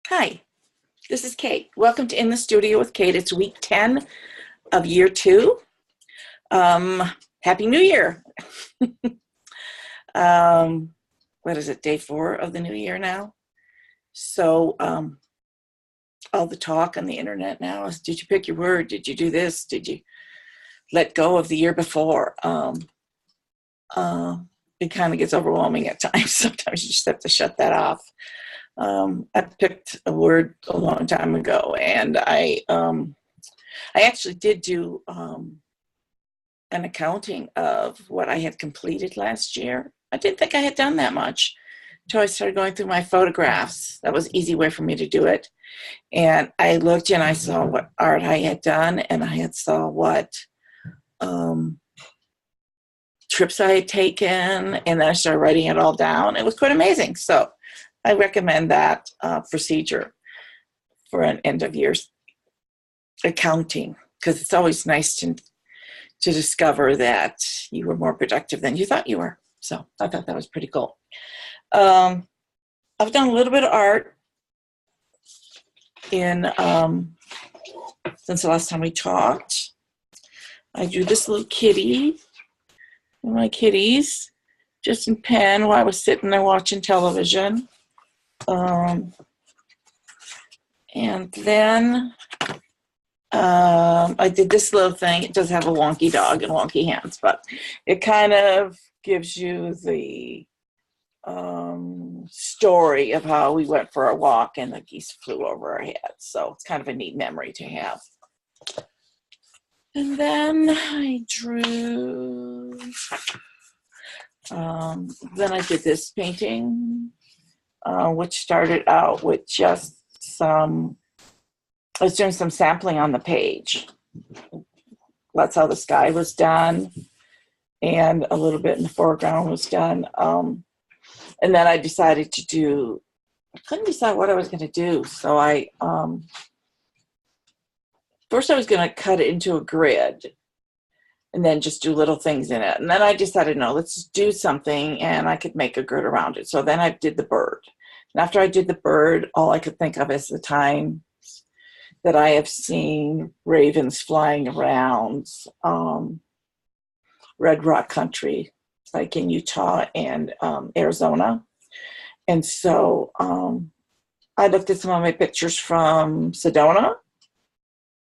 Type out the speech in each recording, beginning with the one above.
Hi, this is Kate. Welcome to In the Studio with Kate. It's week 10 of year 2. Happy New Year. What is it, day 4 of the new year now? So all the talk on the internet now is, did you pick your word? Did you do this? Did you let go of the year before? It kind of gets overwhelming at times. Sometimes you just have to shut that off. I picked a word a long time ago, and I actually did do an accounting of what I had completed last year. I didn't think I had done that much until I started going through my photographs. That was an easy way for me to do it. And I looked and I saw what art I had done, and I had saw what trips I had taken, and then I started writing it all down. It was quite amazing. So I recommend that procedure for an end of year accounting, because it's always nice to discover that you were more productive than you thought you were. So I thought that was pretty cool. I've done a little bit of art in since the last time we talked. I drew this little kitty, one of my kitties, just in pen while I was sitting there watching television. And then I did this little thing. It does have a wonky dog and wonky hands, but it kind of gives you the story of how we went for a walk and the geese flew over our heads. So it's kind of a neat memory to have. And then I drew, then I did this painting, which started out with just I was doing some sampling on the page. That's how the sky was done, and a little bit in the foreground was done. And then I decided I couldn't decide what I was going to do. So first I was going to cut it into a grid and then just do little things in it. And then I decided, no, let's do something, and I could make a grid around it. So then I did the bird. And after I did the bird, all I could think of is the time that I have seen ravens flying around Red Rock country, like in Utah and Arizona. And so I looked at some of my pictures from Sedona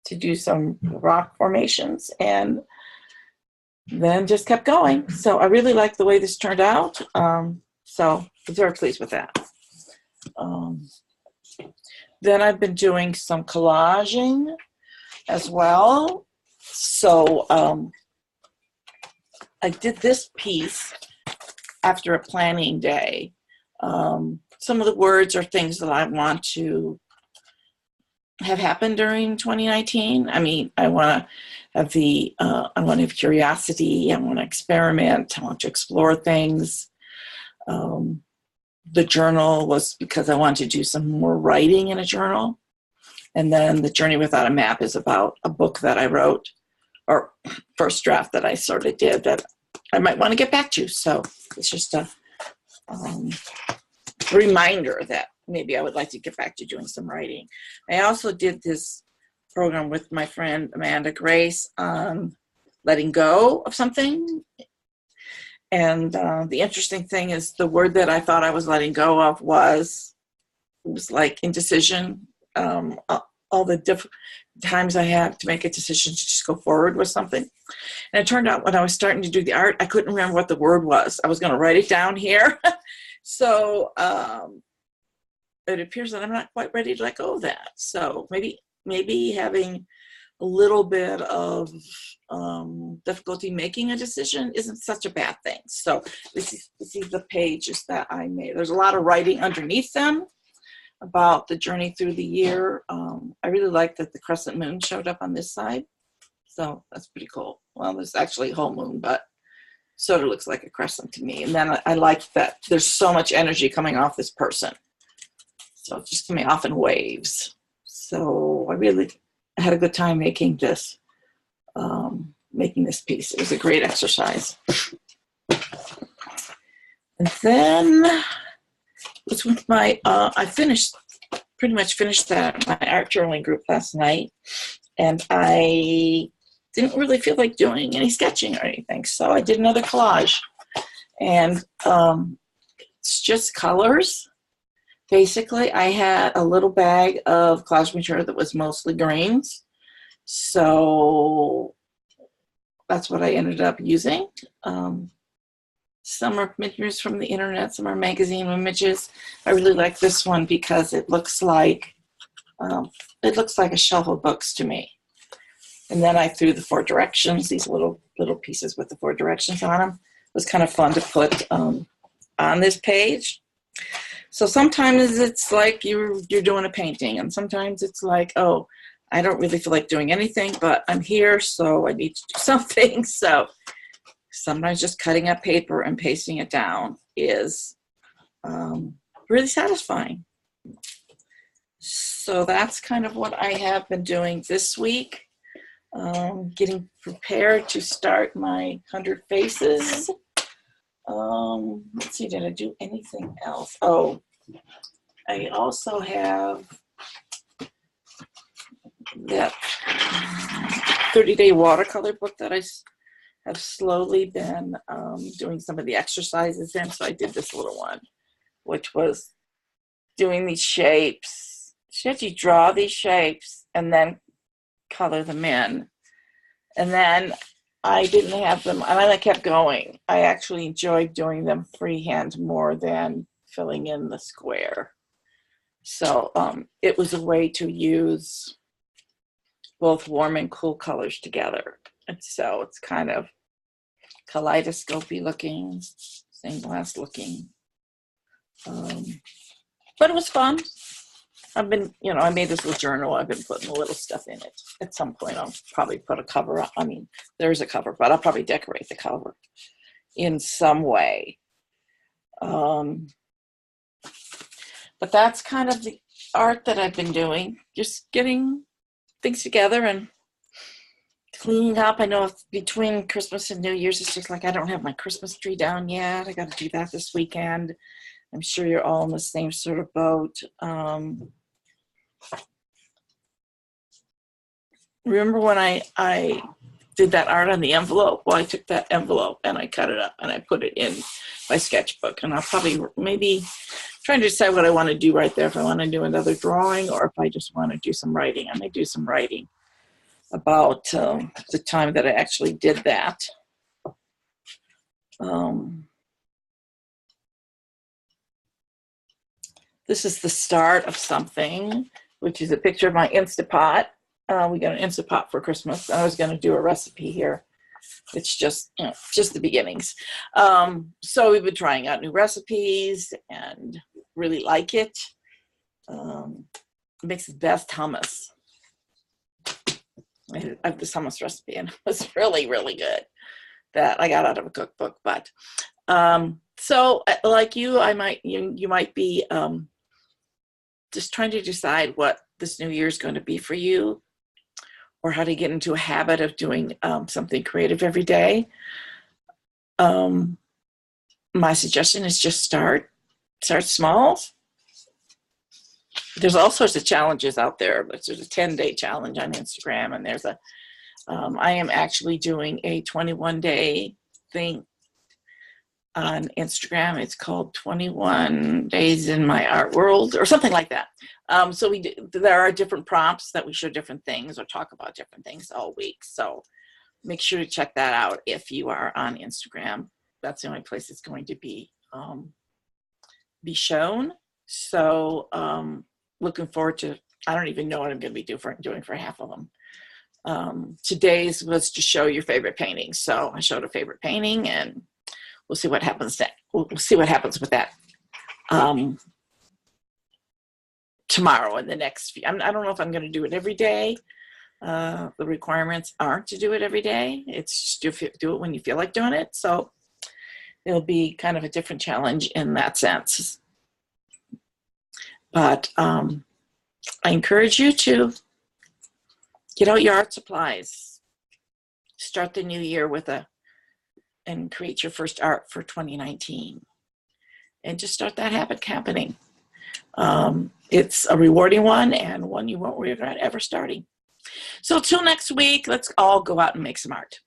to do some rock formations, and then just kept going. So I really like the way this turned out. So I was very pleased with that. Then I've been doing some collaging as well. So I did this piece after a planning day. Some of the words are things that I want to have happened during 2019. I mean, I want to have curiosity. I want to experiment. I want to explore things. The journal was because I wanted to do some more writing in a journal. And then the Journey Without a Map is about a book that I wrote, or first draft that I sort of did, that I might want to get back to. So it's just a reminder that maybe I would like to get back to doing some writing. I also did this program with my friend Amanda Grace on letting go of something. And the interesting thing is, the word that I thought I was letting go of was like indecision. All the different times I have to make a decision to just go forward with something. And it turned out when I was starting to do the art, I couldn't remember what the word was. I was going to write it down here. So it appears that I'm not quite ready to let go of that. So maybe having a little bit of difficulty making a decision isn't such a bad thing. So this is the pages that I made. There's a lot of writing underneath them about the journey through the year. I really like that the crescent moon showed up on this side. So that's pretty cool. Well, there's actually a whole moon, but sort of looks like a crescent to me. And then I like that there's so much energy coming off this person. So it's just coming off in waves. So I had a good time making this piece. It was a great exercise. And then it's with my, I finished pretty much finished that my art journaling group last night, and I didn't really feel like doing any sketching or anything, so I did another collage. And it's just colors. Basically, I had a little bag of collage material that was mostly greens, so that's what I ended up using. Some are images from the internet, some are magazine images. I really like this one because it looks like a shelf of books to me. And then I threw the 4 directions, these little pieces with the 4 directions on them. It was kind of fun to put on this page. So sometimes it's like you're doing a painting, and sometimes it's like, oh, I don't really feel like doing anything, but I'm here, so I need to do something. So sometimes just cutting up paper and pasting it down is really satisfying. So that's kind of what I have been doing this week. Getting prepared to start my 100 Faces. Let's see, did I do anything else? Oh, I also have that 30-day watercolor book that I have slowly been doing some of the exercises in. So I did this little one, which was doing these shapes. Should you draw these shapes and then color them in? And then I didn't have them, and I kept going. I actually enjoyed doing them freehand more than filling in the square. So it was a way to use both warm and cool colors together. And so it's kind of kaleidoscopy looking, stained glass looking. But it was fun. I've been, I made this little journal. I've been putting a little stuff in it. At some point, I'll probably put a cover up. I mean, there's a cover, but I'll probably decorate the cover in some way. But that's kind of the art that I've been doing. Just getting things together and cleaning up. I know between Christmas and New Year's, it's just like I don't have my Christmas tree down yet. I got to do that this weekend. I'm sure you're all in the same sort of boat. Remember when I did that art on the envelope? Well, I took that envelope and I cut it up and I put it in my sketchbook. And I'll probably maybe trying to decide what I want to do right there. If I want to do another drawing or if I just want to do some writing. I may do some writing about the time that I actually did that. This is the start of something, which is a picture of my Instapot. We got an Instapot for Christmas. I was going to do a recipe here. It's just the beginnings. So we've been trying out new recipes and really like it. It makes the best hummus. I have this hummus recipe and it was really, really good that I got out of a cookbook. But so like you might be just trying to decide what this new year is going to be for you, or how to get into a habit of doing something creative every day. My suggestion is just start small. There's all sorts of challenges out there. There's a 10-day challenge on Instagram, and there's I am actually doing a 21-day thing on Instagram. It's called 21 Days in My Art World or something like that. So there are different prompts that we show different things or talk about different things all week. So make sure to check that out if you are on Instagram. That's the only place it's going to be shown. So looking forward to, I don't even know what I'm going to be doing for half of them. Today's was to show your favorite painting. So I showed a favorite painting and we'll see what happens next. We'll see what happens with that tomorrow and the next few. I don't know if I'm going to do it every day. The requirements aren't to do it every day. It's just do it when you feel like doing it. So it'll be kind of a different challenge in that sense. But I encourage you to get out your art supplies. Start the new year and create your first art for 2019. And just start that habit happening. it's a rewarding one and one you won't regret ever starting. So till next week, let's all go out and make some art.